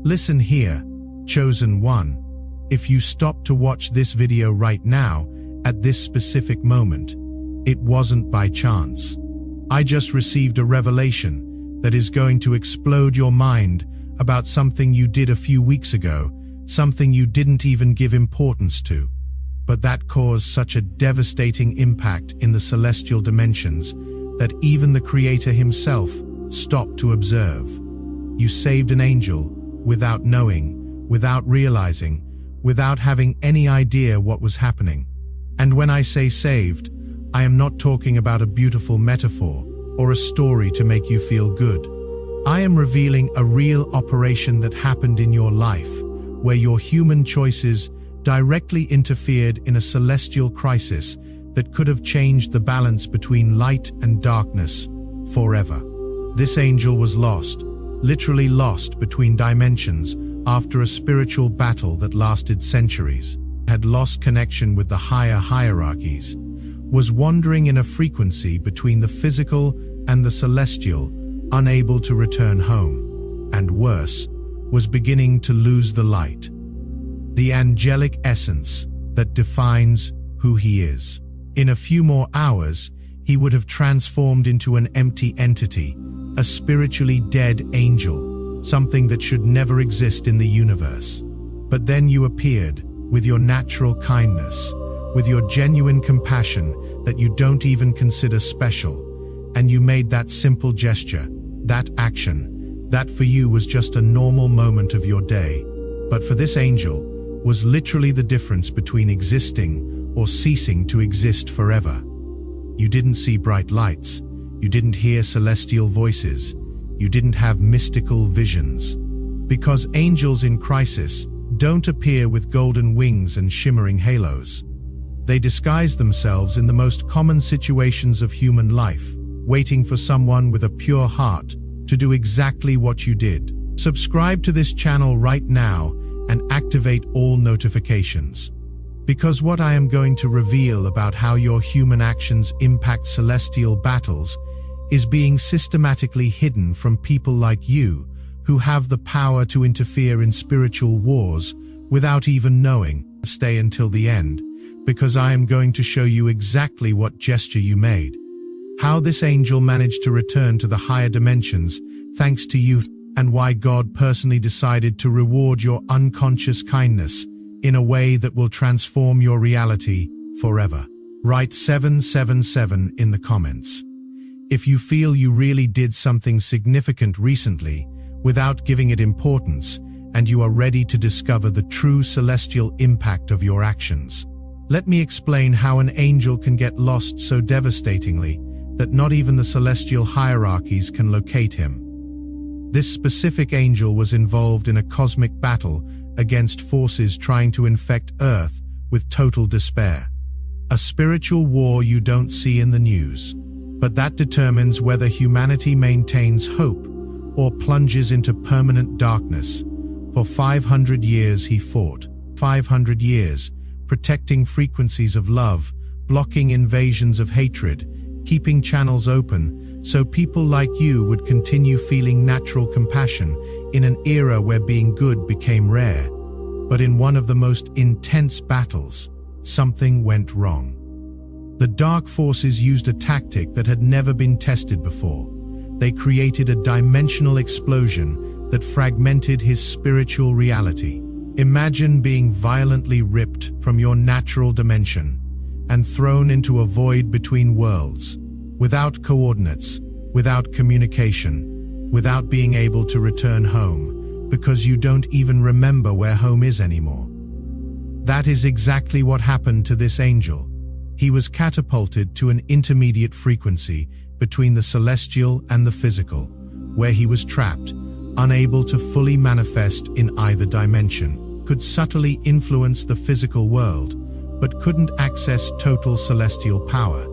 Listen here, chosen one. If you stop to watch this video right now, at this specific moment, it wasn't by chance. I just received a revelation that is going to explode your mind about something you did a few weeks ago, something you didn't even give importance to, but that caused such a devastating impact in the celestial dimensions that even the Creator himself stopped to observe. You saved an angel without knowing, without realizing, without having any idea what was happening. And when I say saved, I am not talking about a beautiful metaphor or a story to make you feel good. I am revealing a real operation that happened in your life, where your human choices directly interfered in a celestial crisis that could have changed the balance between light and darkness forever. This angel was lost, literally lost between dimensions after a spiritual battle that lasted centuries, had lost connection with the higher hierarchies, was wandering in a frequency between the physical and the celestial, unable to return home, and worse, was beginning to lose the light, the angelic essence that defines who he is. In a few more hours, he would have transformed into an empty entity, a spiritually dead angel, something that should never exist in the universe. But then you appeared, with your natural kindness, with your genuine compassion that you don't even consider special, and you made that simple gesture, that action, that for you was just a normal moment of your day, but for this angel was literally the difference between existing or ceasing to exist forever. You didn't see bright lights, you didn't hear celestial voices, you didn't have mystical visions. Because angels in crisis don't appear with golden wings and shimmering halos. They disguise themselves in the most common situations of human life, waiting for someone with a pure heart to do exactly what you did. Subscribe to this channel right now and activate all notifications. Because what I am going to reveal about how your human actions impact celestial battles is being systematically hidden from people like you who have the power to interfere in spiritual wars without even knowing. Stay until the end, because I am going to show you exactly what gesture you made, how this angel managed to return to the higher dimensions thanks to you, and why God personally decided to reward your unconscious kindness in a way that will transform your reality forever. Write 777 in the comments if you feel you really did something significant recently without giving it importance, and you are ready to discover the true celestial impact of your actions. Let me explain how an angel can get lost so devastatingly that not even the celestial hierarchies can locate him. This specific angel was involved in a cosmic battle against forces trying to infect Earth with total despair. A spiritual war you don't see in the news, but that determines whether humanity maintains hope or plunges into permanent darkness. For 500 years he fought, 500 years, protecting frequencies of love, blocking invasions of hatred, keeping channels open so people like you would continue feeling natural compassion in an era where being good became rare. But in one of the most intense battles, something went wrong. The dark forces used a tactic that had never been tested before. They created a dimensional explosion that fragmented his spiritual reality. Imagine being violently ripped from your natural dimension and thrown into a void between worlds, without coordinates, without communication, without being able to return home, because you don't even remember where home is anymore. That is exactly what happened to this angel. He was catapulted to an intermediate frequency between the celestial and the physical, where he was trapped, unable to fully manifest in either dimension, could subtly influence the physical world, but couldn't access total celestial power,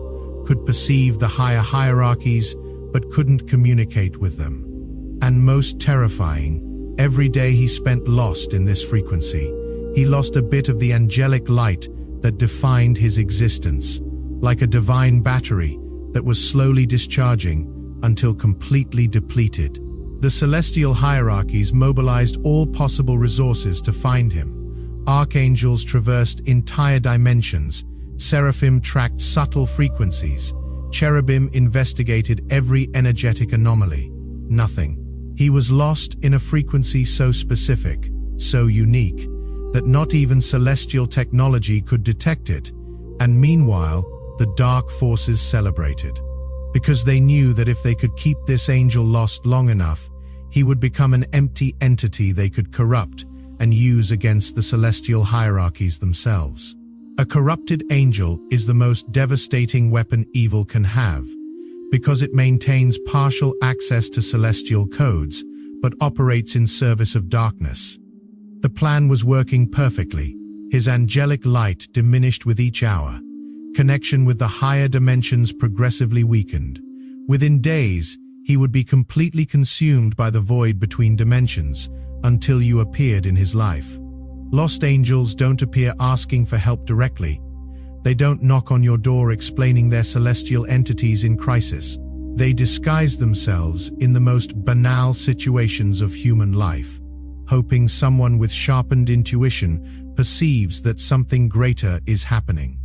could perceive the higher hierarchies, but couldn't communicate with them. And most terrifying, every day he spent lost in this frequency, he lost a bit of the angelic light that defined his existence, like a divine battery that was slowly discharging until completely depleted. The celestial hierarchies mobilized all possible resources to find him. Archangels traversed entire dimensions, seraphim tracked subtle frequencies, cherubim investigated every energetic anomaly. Nothing. He was lost in a frequency so specific, so unique, that not even celestial technology could detect it, and meanwhile, the dark forces celebrated. Because they knew that if they could keep this angel lost long enough, he would become an empty entity they could corrupt and use against the celestial hierarchies themselves. A corrupted angel is the most devastating weapon evil can have, because it maintains partial access to celestial codes, but operates in service of darkness. The plan was working perfectly. His angelic light diminished with each hour. Connection with the higher dimensions progressively weakened. Within days, he would be completely consumed by the void between dimensions, until you appeared in his life. Lost angels don't appear asking for help directly. They don't knock on your door explaining their celestial entities in crisis. They disguise themselves in the most banal situations of human life, hoping someone with sharpened intuition perceives that something greater is happening.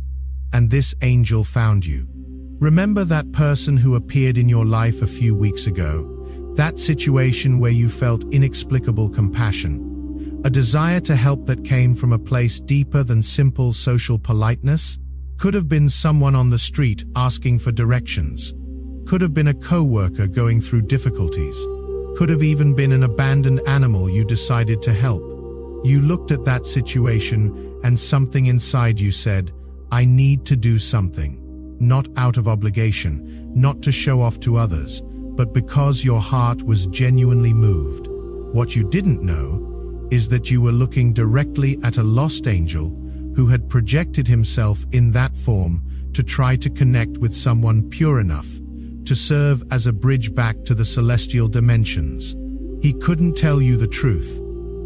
And this angel found you. Remember that person who appeared in your life a few weeks ago? That situation where you felt inexplicable compassion? A desire to help that came from a place deeper than simple social politeness? Could have been someone on the street asking for directions. Could have been a co-worker going through difficulties. Could have even been an abandoned animal you decided to help. You looked at that situation and something inside you said, I need to do something. Not out of obligation, not to show off to others, but because your heart was genuinely moved. What you didn't know is that you were looking directly at a lost angel who had projected himself in that form to try to connect with someone pure enough to serve as a bridge back to the celestial dimensions. He couldn't tell you the truth,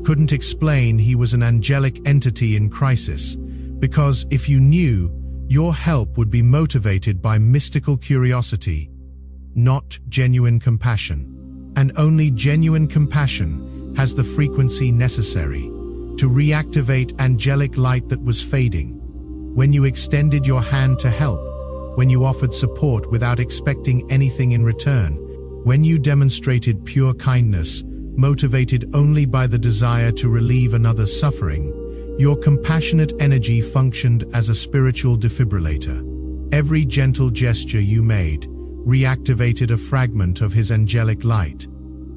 couldn't explain he was an angelic entity in crisis, because if you knew, your help would be motivated by mystical curiosity, not genuine compassion. And only genuine compassion has the frequency necessary to reactivate angelic light that was fading. When you extended your hand to help, when you offered support without expecting anything in return, when you demonstrated pure kindness, motivated only by the desire to relieve another's suffering, your compassionate energy functioned as a spiritual defibrillator. Every gentle gesture you made reactivated a fragment of his angelic light.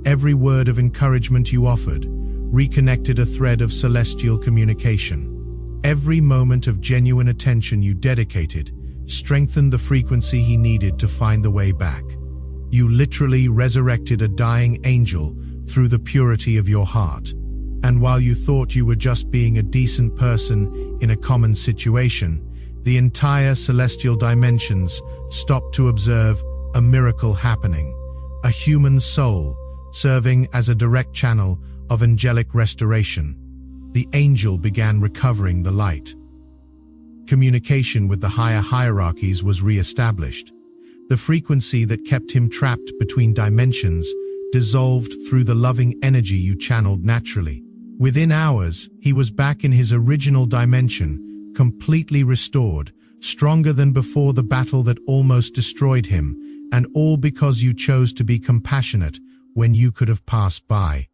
Every word of encouragement you offered reconnected a thread of celestial communication. Every moment of genuine attention you dedicated strengthened the frequency he needed to find the way back. You literally resurrected a dying angel through the purity of your heart. And while you thought you were just being a decent person in a common situation, the entire celestial dimensions stopped to observe a miracle happening. A human soul serving as a direct channel of angelic restoration. The angel began recovering the light. Communication with the higher hierarchies was re-established. The frequency that kept him trapped between dimensions dissolved through the loving energy you channeled naturally. Within hours, he was back in his original dimension, completely restored, stronger than before the battle that almost destroyed him, and all because you chose to be compassionate when you could have passed by.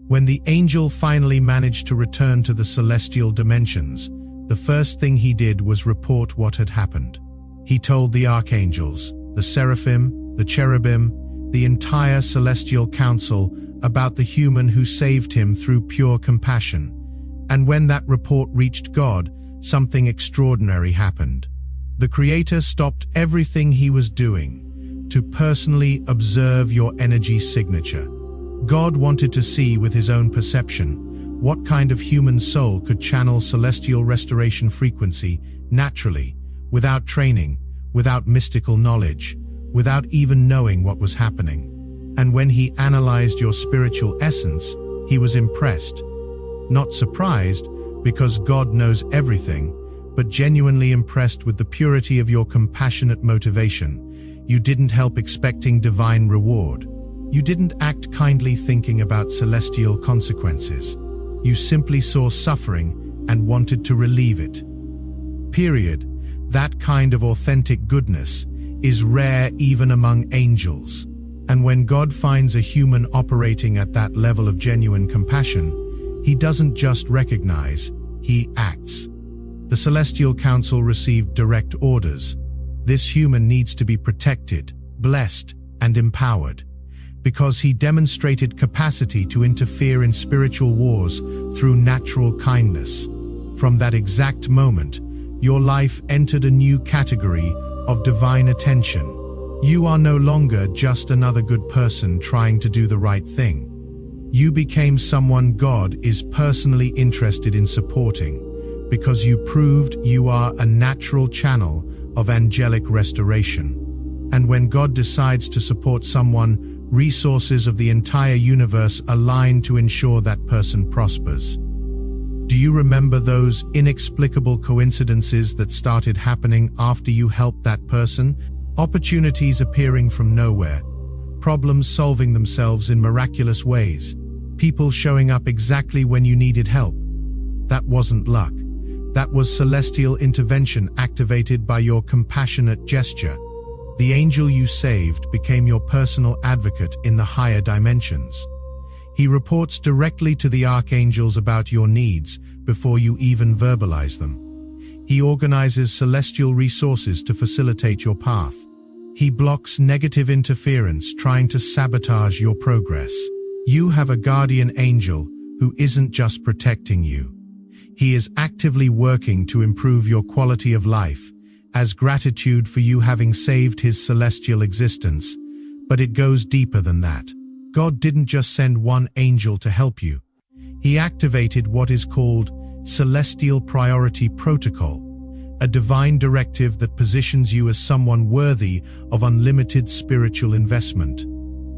When the angel finally managed to return to the celestial dimensions, the first thing he did was report what had happened. He told the archangels, the seraphim, the cherubim, the entire celestial council about the human who saved him through pure compassion. And when that report reached God, something extraordinary happened. The Creator stopped everything he was doing to personally observe your energy signature. God wanted to see with his own perception what kind of human soul could channel celestial restoration frequency naturally, without training, without mystical knowledge, without even knowing what was happening. And when he analyzed your spiritual essence, he was impressed. Not surprised, because God knows everything, but genuinely impressed with the purity of your compassionate motivation. You didn't help expecting divine reward. You didn't act kindly thinking about celestial consequences. You simply saw suffering and wanted to relieve it. Period. That kind of authentic goodness is rare even among angels. And when God finds a human operating at that level of genuine compassion, he doesn't just recognize, he acts. The Celestial Council received direct orders. This human needs to be protected, blessed, and empowered, because he demonstrated capacity to interfere in spiritual wars through natural kindness. From that exact moment, your life entered a new category of divine attention. You are no longer just another good person trying to do the right thing. You became someone God is personally interested in supporting, because you proved you are a natural channel of angelic restoration. And when God decides to support someone, resources of the entire universe align to ensure that person prospers. Do you remember those inexplicable coincidences that started happening after you helped that person? Opportunities appearing from nowhere, problems solving themselves in miraculous ways, people showing up exactly when you needed help. That wasn't luck. That was celestial intervention activated by your compassionate gesture. The angel you saved became your personal advocate in the higher dimensions. He reports directly to the archangels about your needs before you even verbalize them. He organizes celestial resources to facilitate your path. He blocks negative interference trying to sabotage your progress. You have a guardian angel who isn't just protecting you. He is actively working to improve your quality of life, as gratitude for you having saved his celestial existence. But it goes deeper than that. God didn't just send one angel to help you. He activated what is called Celestial Priority Protocol, a divine directive that positions you as someone worthy of unlimited spiritual investment.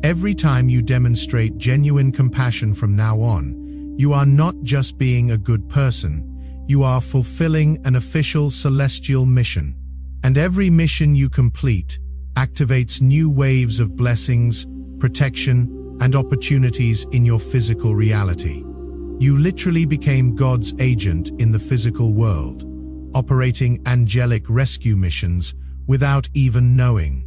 Every time you demonstrate genuine compassion from now on, you are not just being a good person, you are fulfilling an official celestial mission. And every mission you complete activates new waves of blessings, protection, and opportunities in your physical reality. You literally became God's agent in the physical world, operating angelic rescue missions without even knowing.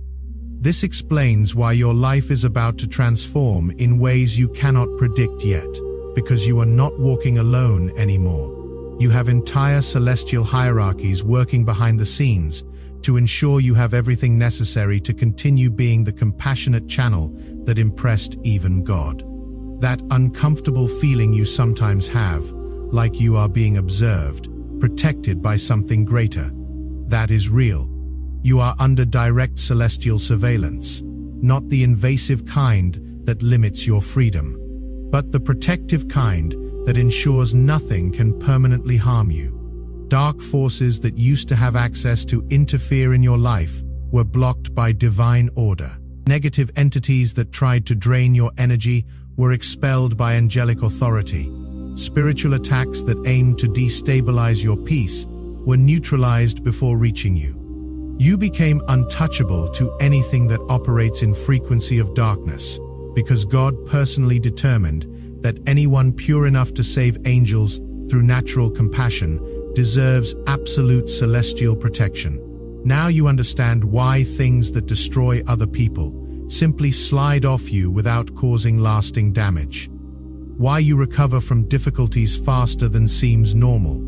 This explains why your life is about to transform in ways you cannot predict yet, because you are not walking alone anymore. You have entire celestial hierarchies working behind the scenes to ensure you have everything necessary to continue being the compassionate channel that impressed even God. That uncomfortable feeling you sometimes have, like you are being observed, protected by something greater, that is real. You are under direct celestial surveillance, not the invasive kind that limits your freedom, but the protective kind that ensures nothing can permanently harm you. Dark forces that used to have access to interfere in your life were blocked by divine order. Negative entities that tried to drain your energy were expelled by angelic authority. Spiritual attacks that aimed to destabilize your peace were neutralized before reaching you. You became untouchable to anything that operates in frequency of darkness, because God personally determined that anyone pure enough to save angels through natural compassion deserves absolute celestial protection. Now you understand why things that destroy other people simply slide off you without causing lasting damage. Why you recover from difficulties faster than seems normal.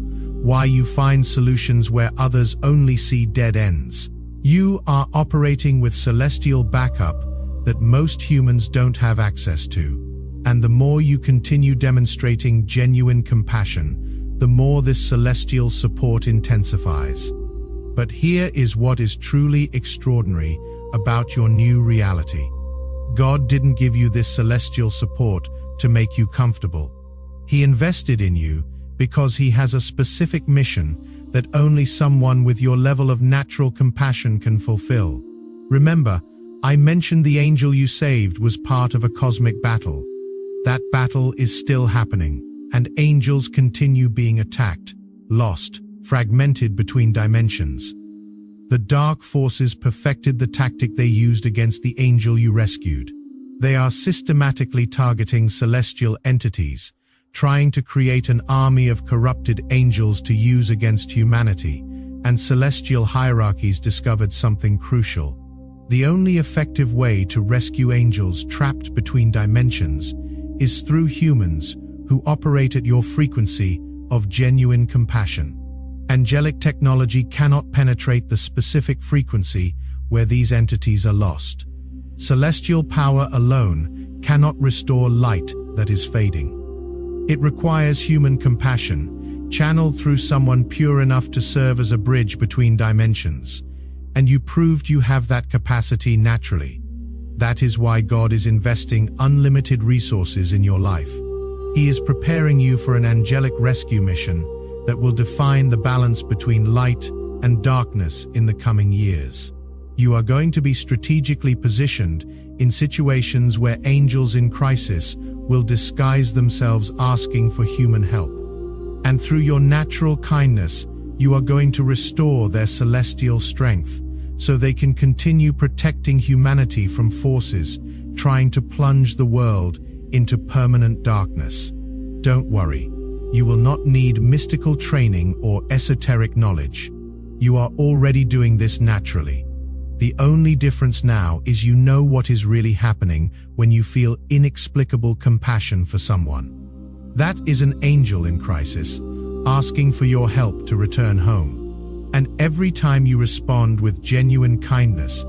Why you find solutions where others only see dead ends. You are operating with celestial backup that most humans don't have access to. And the more you continue demonstrating genuine compassion, the more this celestial support intensifies. But here is what is truly extraordinary about your new reality. God didn't give you this celestial support to make you comfortable. He invested in you because he has a specific mission that only someone with your level of natural compassion can fulfill. Remember, I mentioned the angel you saved was part of a cosmic battle. That battle is still happening, and angels continue being attacked, lost, fragmented between dimensions. The dark forces perfected the tactic they used against the angel you rescued. They are systematically targeting celestial entities, trying to create an army of corrupted angels to use against humanity, and celestial hierarchies discovered something crucial. The only effective way to rescue angels trapped between dimensions is through humans who operate at your frequency of genuine compassion. Angelic technology cannot penetrate the specific frequency where these entities are lost. Celestial power alone cannot restore light that is fading. It requires human compassion, channeled through someone pure enough to serve as a bridge between dimensions. And you proved you have that capacity naturally. That is why God is investing unlimited resources in your life. He is preparing you for an angelic rescue mission that will define the balance between light and darkness in the coming years. You are going to be strategically positioned in situations where angels in crisis will disguise themselves asking for human help. And through your natural kindness, you are going to restore their celestial strength so they can continue protecting humanity from forces trying to plunge the world into permanent darkness. Don't worry, you will not need mystical training or esoteric knowledge. You are already doing this naturally. The only difference now is you know what is really happening when you feel inexplicable compassion for someone. That is an angel in crisis, asking for your help to return home. And every time you respond with genuine kindness,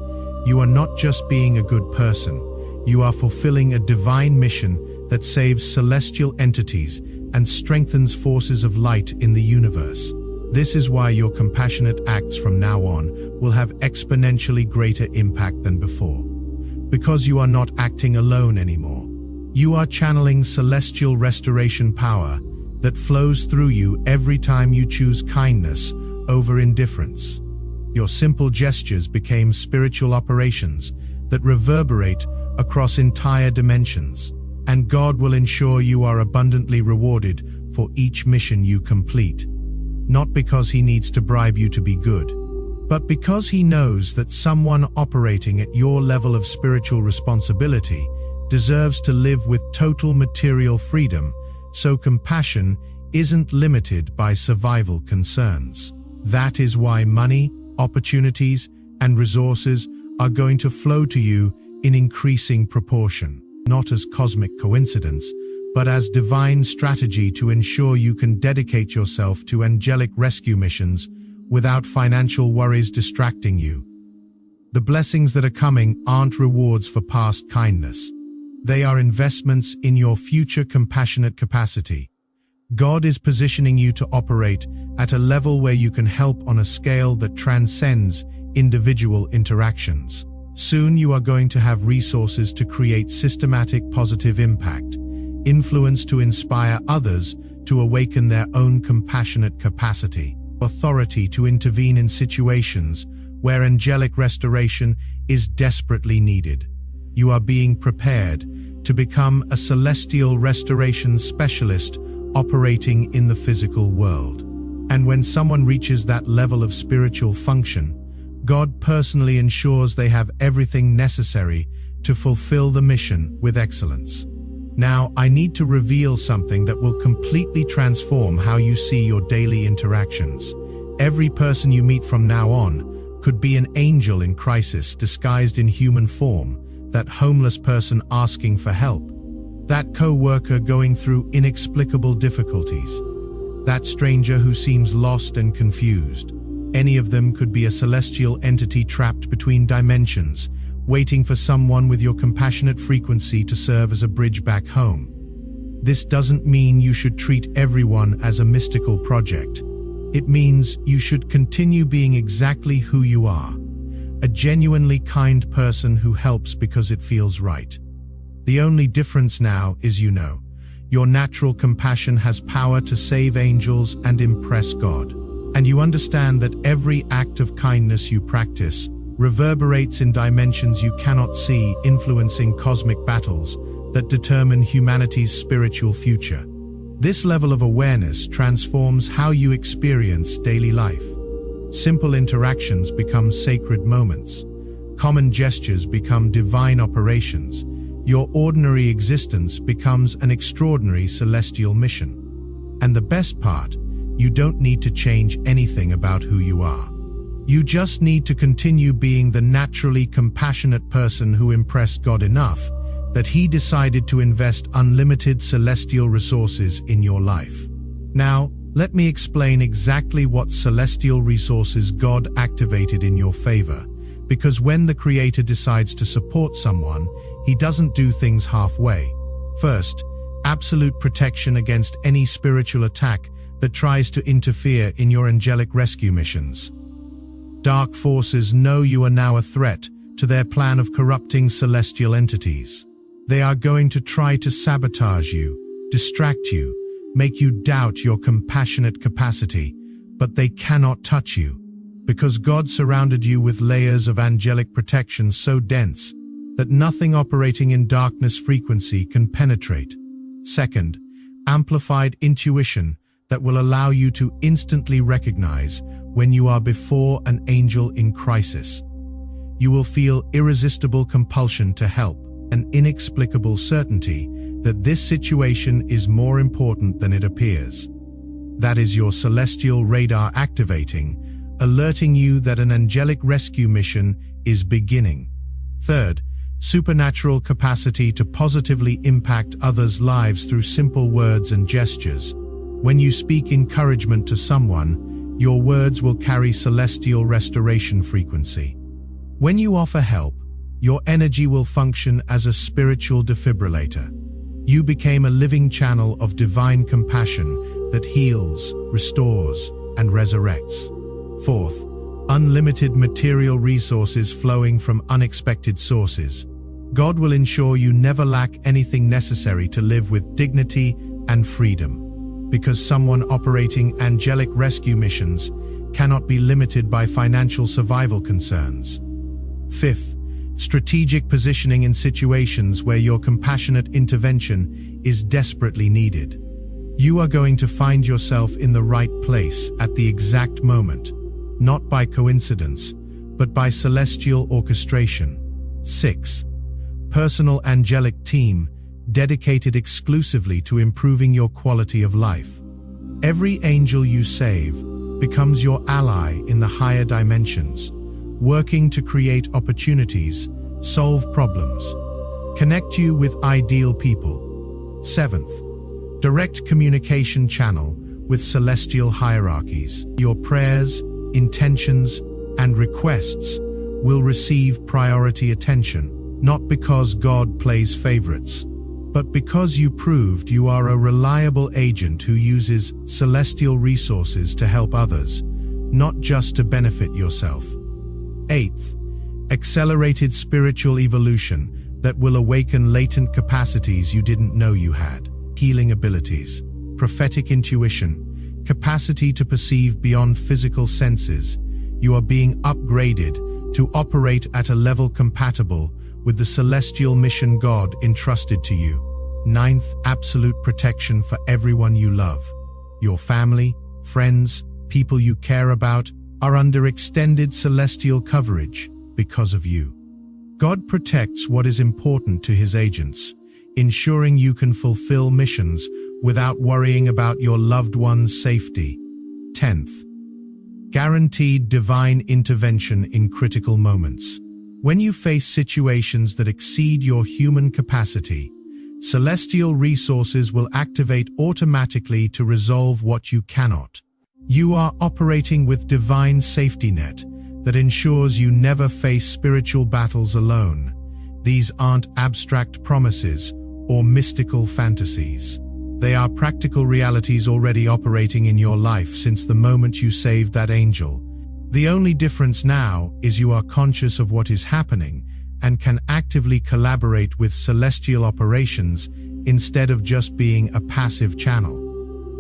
you are not just being a good person, you are fulfilling a divine mission that saves celestial entities and strengthens forces of light in the universe. This is why your compassionate acts from now on will have exponentially greater impact than before. Because you are not acting alone anymore. You are channeling celestial restoration power that flows through you every time you choose kindness over indifference. Your simple gestures became spiritual operations that reverberate across entire dimensions, and God will ensure you are abundantly rewarded for each mission you complete. Not because He needs to bribe you to be good, but because He knows that someone operating at your level of spiritual responsibility deserves to live with total material freedom, so compassion isn't limited by survival concerns. That is why money, opportunities, and resources are going to flow to you in increasing proportion, not as cosmic coincidence, but as divine strategy to ensure you can dedicate yourself to angelic rescue missions without financial worries distracting you. The blessings that are coming aren't rewards for past kindness. They are investments in your future compassionate capacity. God is positioning you to operate at a level where you can help on a scale that transcends individual interactions. Soon you are going to have resources to create systematic positive impact, influence to inspire others to awaken their own compassionate capacity, authority to intervene in situations where angelic restoration is desperately needed. You are being prepared to become a celestial restoration specialist operating in the physical world. And when someone reaches that level of spiritual function, God personally ensures they have everything necessary to fulfill the mission with excellence. Now, I need to reveal something that will completely transform how you see your daily interactions. Every person you meet from now on could be an angel in crisis disguised in human form, that homeless person asking for help, that co-worker going through inexplicable difficulties, that stranger who seems lost and confused. Any of them could be a celestial entity trapped between dimensions, waiting for someone with your compassionate frequency to serve as a bridge back home. This doesn't mean you should treat everyone as a mystical project. It means you should continue being exactly who you are, a genuinely kind person who helps because it feels right. The only difference now is your natural compassion has power to save angels and impress God. And you understand that every act of kindness you practice reverberates in dimensions you cannot see, influencing cosmic battles that determine humanity's spiritual future. This level of awareness transforms how you experience daily life. Simple interactions become sacred moments. Common gestures become divine operations, your ordinary existence becomes an extraordinary celestial mission. And the best part, you don't need to change anything about who you are. You just need to continue being the naturally compassionate person who impressed God enough that He decided to invest unlimited celestial resources in your life. Now, let me explain exactly what celestial resources God activated in your favor, because when the Creator decides to support someone, He doesn't do things halfway. First, absolute protection against any spiritual attack that tries to interfere in your angelic rescue missions. Dark forces know you are now a threat to their plan of corrupting celestial entities. They are going to try to sabotage you, distract you, make you doubt your compassionate capacity, but they cannot touch you, because God surrounded you with layers of angelic protection so dense that nothing operating in darkness frequency can penetrate. Second, amplified intuition that will allow you to instantly recognize when you are before an angel in crisis. You will feel irresistible compulsion to help, an inexplicable certainty that this situation is more important than it appears. That is your celestial radar activating, alerting you that an angelic rescue mission is beginning. Third, supernatural capacity to positively impact others' lives through simple words and gestures. When you speak encouragement to someone, your words will carry celestial restoration frequency. When you offer help, your energy will function as a spiritual defibrillator. You became a living channel of divine compassion that heals, restores, and resurrects. Fourth, unlimited material resources flowing from unexpected sources. God will ensure you never lack anything necessary to live with dignity and freedom, because someone operating angelic rescue missions cannot be limited by financial survival concerns. Fifth, strategic positioning in situations where your compassionate intervention is desperately needed. You are going to find yourself in the right place at the exact moment, not by coincidence, but by celestial orchestration. 6. Personal angelic team dedicated exclusively to improving your quality of life. Every angel you save becomes your ally in the higher dimensions, working to create opportunities, solve problems, connect you with ideal people. 7th, direct communication channel with celestial hierarchies. Your prayers, intentions, and requests will receive priority attention, not because God plays favorites, but because you proved you are a reliable agent who uses celestial resources to help others, not just to benefit yourself. 8th, accelerated spiritual evolution that will awaken latent capacities you didn't know you had. Healing abilities, prophetic intuition, capacity to perceive beyond physical senses. You are being upgraded to operate at a level compatible with the celestial mission God entrusted to you. 9th, absolute protection for everyone you love. Your family, friends, people you care about are under extended celestial coverage because of you. God protects what is important to His agents, ensuring you can fulfill missions without worrying about your loved one's safety. 10th, guaranteed divine intervention in critical moments. When you face situations that exceed your human capacity, celestial resources will activate automatically to resolve what you cannot. You are operating with divine safety net that ensures you never face spiritual battles alone. These aren't abstract promises or mystical fantasies. They are practical realities already operating in your life since the moment you saved that angel. The only difference now is you are conscious of what is happening and can actively collaborate with celestial operations instead of just being a passive channel.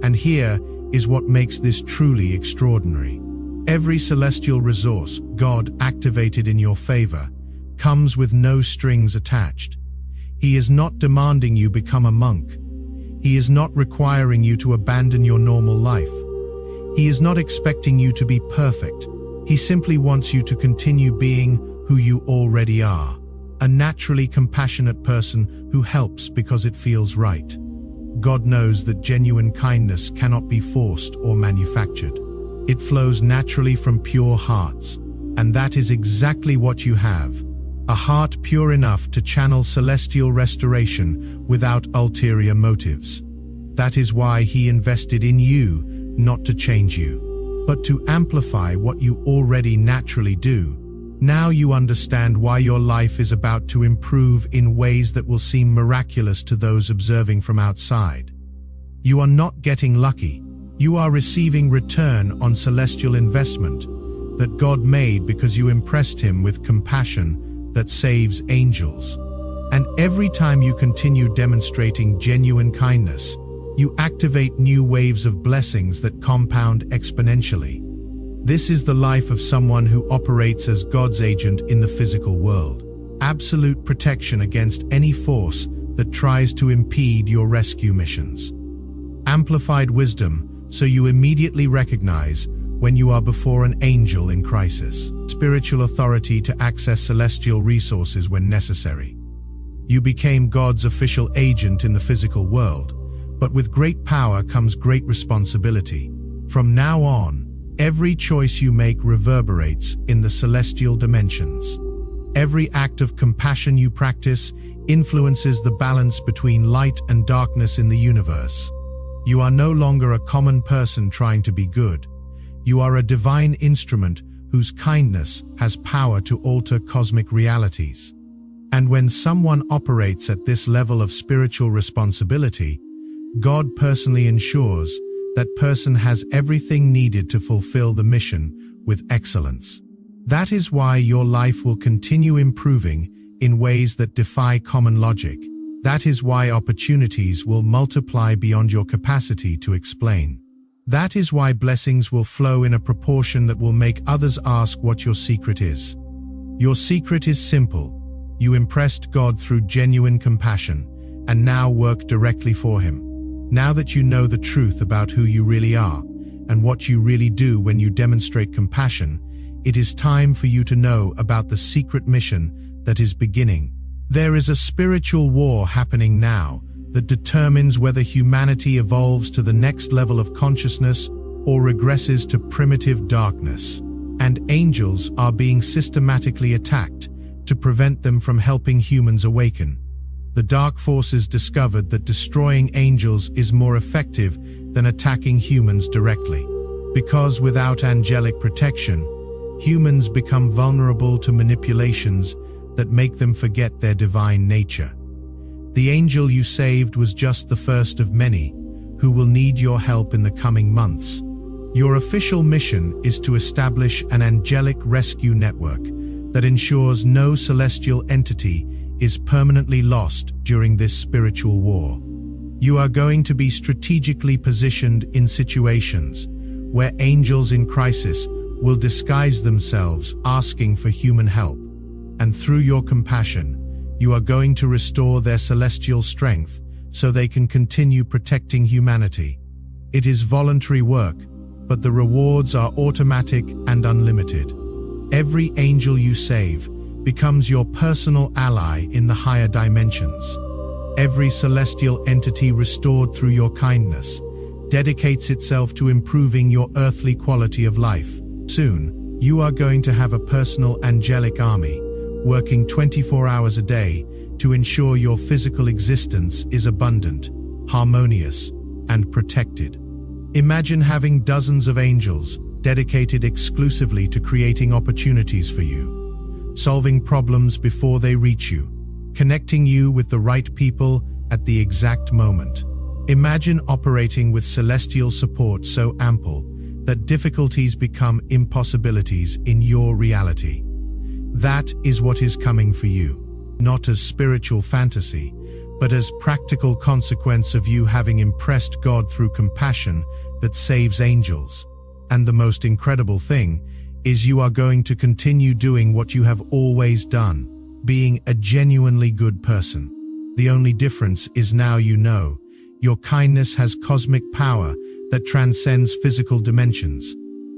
And here is what makes this truly extraordinary. Every celestial resource God activated in your favor comes with no strings attached. He is not demanding you become a monk. He is not requiring you to abandon your normal life. He is not expecting you to be perfect. He simply wants you to continue being who you already are, a naturally compassionate person who helps because it feels right. God knows that genuine kindness cannot be forced or manufactured. It flows naturally from pure hearts. And that is exactly what you have. A heart pure enough to channel celestial restoration without ulterior motives. That is why He invested in you, not to change you, but to amplify what you already naturally do. Now you understand why your life is about to improve in ways that will seem miraculous to those observing from outside. You are not getting lucky. You are receiving return on celestial investment that God made because you impressed Him with compassion that saves angels. And every time you continue demonstrating genuine kindness, you activate new waves of blessings that compound exponentially. This is the life of someone who operates as God's agent in the physical world. Absolute protection against any force that tries to impede your rescue missions. Amplified wisdom, so you immediately recognize when you are before an angel in crisis. Spiritual authority to access celestial resources when necessary. You became God's official agent in the physical world, but with great power comes great responsibility. From now on, every choice you make reverberates in the celestial dimensions. Every act of compassion you practice influences the balance between light and darkness in the universe. You are no longer a common person trying to be good. You are a divine instrument whose kindness has power to alter cosmic realities. And when someone operates at this level of spiritual responsibility, God personally ensures that person has everything needed to fulfill the mission with excellence. That is why your life will continue improving in ways that defy common logic. That is why opportunities will multiply beyond your capacity to explain. That is why blessings will flow in a proportion that will make others ask what your secret is. Your secret is simple. You impressed God through genuine compassion, and now work directly for Him. Now that you know the truth about who you really are, and what you really do when you demonstrate compassion, it is time for you to know about the secret mission that is beginning. There is a spiritual war happening now that determines whether humanity evolves to the next level of consciousness or regresses to primitive darkness. And angels are being systematically attacked to prevent them from helping humans awaken. The dark forces discovered that destroying angels is more effective than attacking humans directly. Because without angelic protection, humans become vulnerable to manipulations that make them forget their divine nature. The angel you saved was just the first of many who will need your help in the coming months. Your official mission is to establish an angelic rescue network that ensures no celestial entity is permanently lost during this spiritual war. You are going to be strategically positioned in situations where angels in crisis will disguise themselves asking for human help. And through your compassion, you are going to restore their celestial strength so they can continue protecting humanity. It is voluntary work, but the rewards are automatic and unlimited. Every angel you save becomes your personal ally in the higher dimensions. Every celestial entity restored through your kindness dedicates itself to improving your earthly quality of life. Soon, you are going to have a personal angelic army working 24 hours a day to ensure your physical existence is abundant, harmonious, and protected. Imagine having dozens of angels dedicated exclusively to creating opportunities for you, solving problems before they reach you, connecting you with the right people at the exact moment. Imagine operating with celestial support so ample that difficulties become impossibilities in your reality. That is what is coming for you, not as spiritual fantasy, but as practical consequence of you having impressed God through compassion that saves angels. And the most incredible thing is you are going to continue doing what you have always done, being a genuinely good person. The only difference is now you know your kindness has cosmic power that transcends physical dimensions.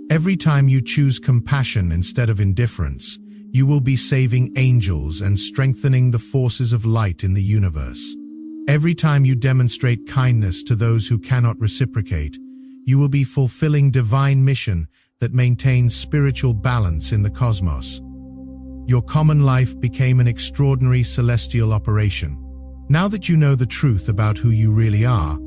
Every time you choose compassion instead of indifference, You will be saving angels and strengthening the forces of light in the universe. Every time you demonstrate kindness to those who cannot reciprocate, you will be fulfilling divine mission that maintains spiritual balance in the cosmos. Your common life became an extraordinary celestial operation. Now that you know the truth about who you really are,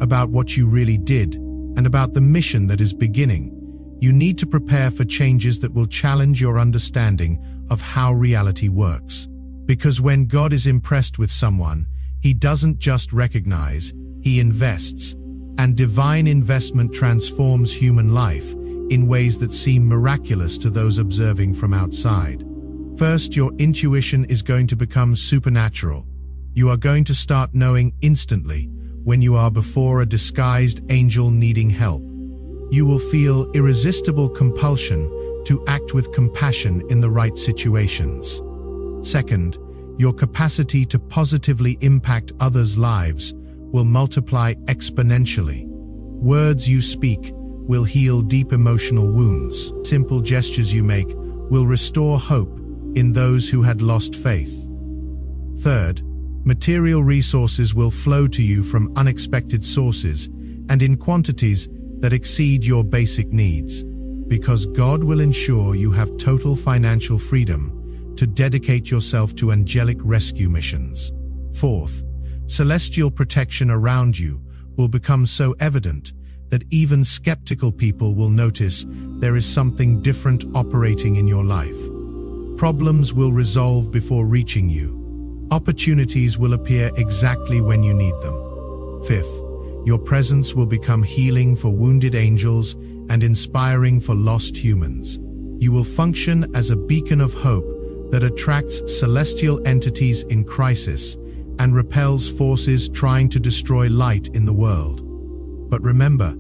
about what you really did, and about the mission that is beginning, you need to prepare for changes that will challenge your understanding of how reality works. Because when God is impressed with someone, He doesn't just recognize, He invests, and divine investment transforms human life in ways that seem miraculous to those observing from outside. First, your intuition is going to become supernatural. You are going to start knowing instantly when you are before a disguised angel needing help. You will feel irresistible compulsion to act with compassion in the right situations. Second, your capacity to positively impact others' lives will multiply exponentially. Words you speak will heal deep emotional wounds. Simple gestures you make will restore hope in those who had lost faith. Third, material resources will flow to you from unexpected sources and in quantities that exceed your basic needs, because God will ensure you have total financial freedom to dedicate yourself to angelic rescue missions. Fourth, celestial protection around you will become so evident that even skeptical people will notice there is something different operating in your life. Problems will resolve before reaching you. Opportunities will appear exactly when you need them. Fifth, your presence will become healing for wounded angels and inspiring for lost humans. You will function as a beacon of hope that attracts celestial entities in crisis and repels forces trying to destroy light in the world. But remember,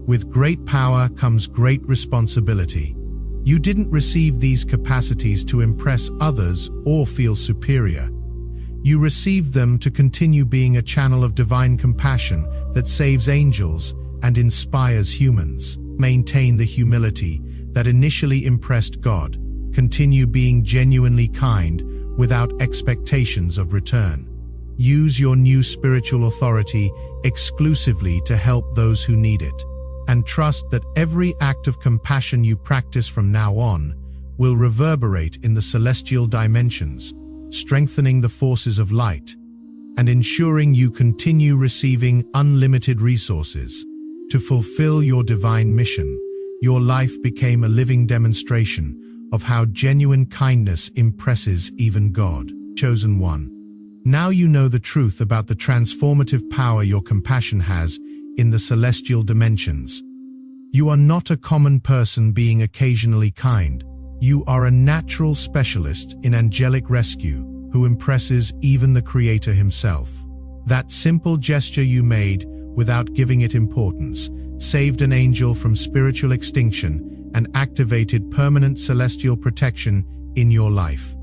with great power comes great responsibility. You didn't receive these capacities to impress others or feel superior. You received them to continue being a channel of divine compassion that saves angels and inspires humans. Maintain the humility that initially impressed God. Continue being genuinely kind without expectations of return. Use your new spiritual authority exclusively to help those who need it. And trust that every act of compassion you practice from now on will reverberate in the celestial dimensions, strengthening the forces of light, and ensuring you continue receiving unlimited resources. To fulfill your divine mission, your life became a living demonstration of how genuine kindness impresses even God. Chosen one. Now you know the truth about the transformative power your compassion has in the celestial dimensions. You are not a common person being occasionally kind. You are a natural specialist in angelic rescue who impresses even the Creator himself. That simple gesture you made, without giving it importance, saved an angel from spiritual extinction and activated permanent celestial protection in your life.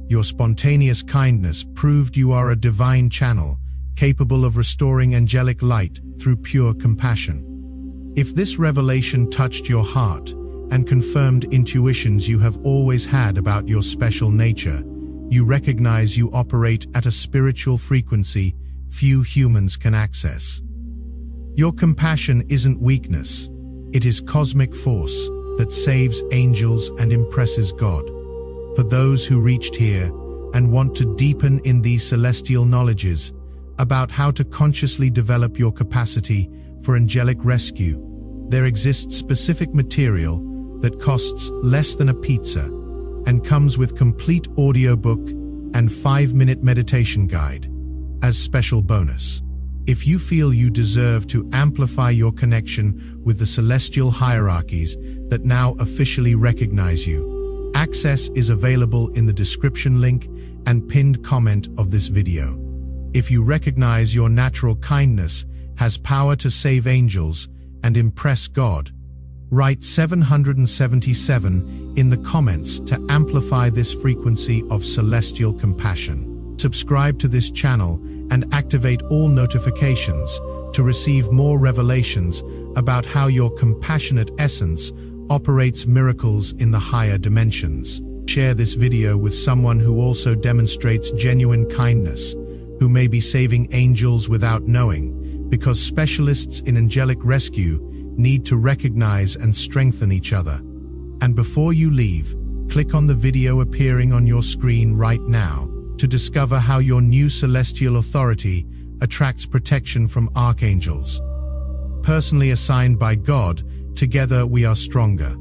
Your spontaneous kindness proved you are a divine channel, capable of restoring angelic light through pure compassion. If this revelation touched your heart and confirmed intuitions you have always had about your special nature, you recognize you operate at a spiritual frequency few humans can access. Your compassion isn't weakness, it is cosmic force that saves angels and impresses God. For those who reached here and want to deepen in these celestial knowledges about how to consciously develop your capacity for angelic rescue, there exists specific material that costs less than a pizza and comes with complete audiobook and 5-minute meditation guide as special bonus. If you feel you deserve to amplify your connection with the celestial hierarchies that now officially recognize you, access is available in the description link and pinned comment of this video. If you recognize your natural kindness has power to save angels and impress God, write 777 in the comments to amplify this frequency of celestial compassion. Subscribe to this channel and activate all notifications to receive more revelations about how your compassionate essence operates miracles in the higher dimensions. Share this video with someone who also demonstrates genuine kindness, who may be saving angels without knowing, because specialists in angelic rescue need to recognize and strengthen each other. And before you leave, click on the video appearing on your screen right now to discover how your new celestial authority attracts protection from archangels. Personally assigned by God, together we are stronger.